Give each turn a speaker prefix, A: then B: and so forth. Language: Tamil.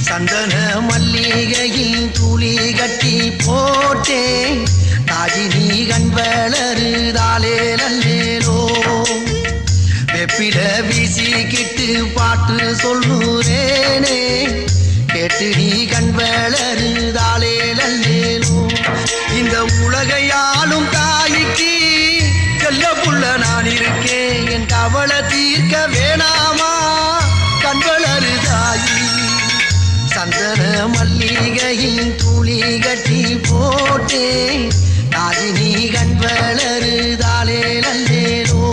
A: சந்தன மல்லிகையில் துளி கட்டி போட்டேன் தாஜினி கண் வளருதாலே நல்லேலோ வெப்பில வீசிக்கிட்டு பாட்டு சொல்லுறேனே கேட்டு நீ கண் வளருதாலே நல்லேலோ இந்த உலகையாலும் தாய்க்கு செல்ல புள்ள நான் இருக்கேன் என் கவலை தீர்க்க வேணாமா கண் வளருதாயி சந்தன மல்லிகையில் துளி கட்டி போட்டேன் தாஜினி கண் வளருதாலே நல்லேலோ